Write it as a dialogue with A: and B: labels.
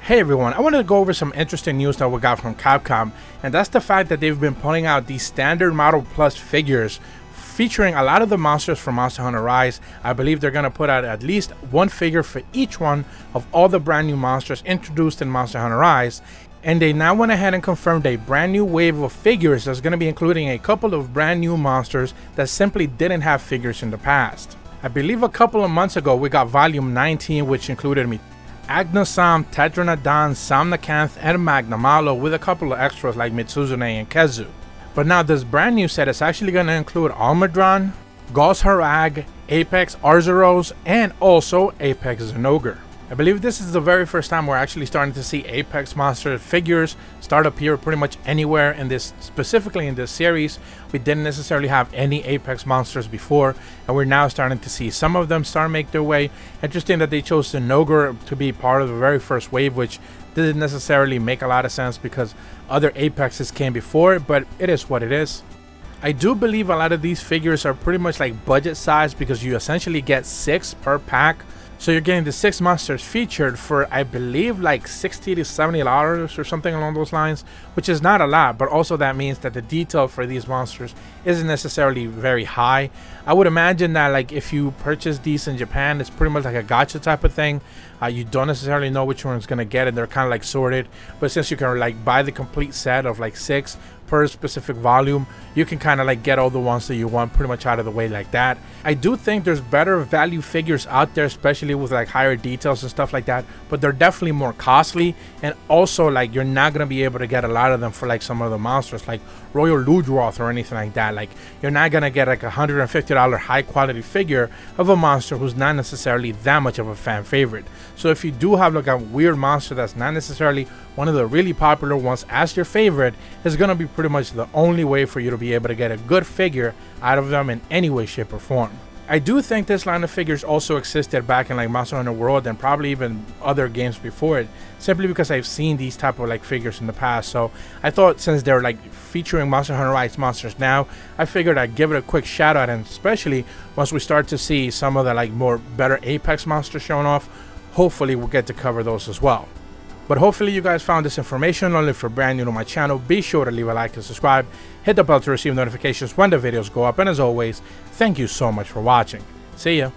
A: Hey everyone, I wanted to go over some interesting news that we got from Capcom, and that's the fact that they've been pulling out these standard model plus figures featuring a lot of the monsters from Monster Hunter Rise. I believe they're going to put out at least one figure for each one of all the brand new monsters introduced in Monster Hunter Rise, and they now went ahead and confirmed a brand new wave of figures that's going to be including a couple of brand new monsters that simply didn't have figures in the past. I believe a couple of months ago we got volume 19, which included Agnosam, Tetranodon, Somnacanth, and Magnamalo, with a couple of extras like Mitsuzune and Kezu. But now this brand new set is actually going to include Almudron, Gauss Harag, Apex Arzuros, and also Apex Zinogre. I believe this is the very first time we're actually starting to see Apex monster figures start appear pretty much anywhere in this, specifically in this series. We didn't necessarily have any Apex monsters before, and we're now starting to see some of them start make their way. Interesting that they chose Zinogre to be part of the very first wave, which didn't necessarily make a lot of sense because other Apexes came before it, but it is what it is. I do believe a lot of these figures are pretty much like budget size because you essentially get 6 per pack. So you're getting the 6 monsters featured for, I believe, like $60 to $70 or something along those lines, which is not a lot, but also that means that the detail for these monsters isn't necessarily very high. I would imagine that like if you purchase these in Japan, it's pretty much like a gacha type of thing. You don't necessarily know which one's gonna get it. They're kind of like sorted, but since you can like buy the complete set of like 6 per specific volume, you can kind of like get all the ones that you want pretty much out of the way like that. I do think there's better value figures out there, especially with like higher details and stuff like that, but they're definitely more costly, and also like you're not gonna be able to get a lot of them for like some of the monsters like Royal Ludroth or anything like that. Like you're not gonna get like a $150 high quality figure of a monster who's not necessarily that much of a fan favorite. So if you do have like a weird monster that's not necessarily one of the really popular ones as your favorite, it's gonna be pretty much the only way for you to be able to get a good figure out of them in any way, shape, or form. I do think this line of figures also existed back in like Monster Hunter World and probably even other games before it, simply because I've seen these type of like figures in the past. So I thought since they're like featuring Monster Hunter Rise monsters now, I figured I'd give it a quick shout out, and especially once we start to see some of the like more better Apex monsters showing off, hopefully we'll get to cover those as well. But hopefully you guys found this information. If you're brand new to my channel, be sure to leave a like and subscribe. Hit the bell to receive notifications when the videos go up. And as always, thank you so much for watching. See ya.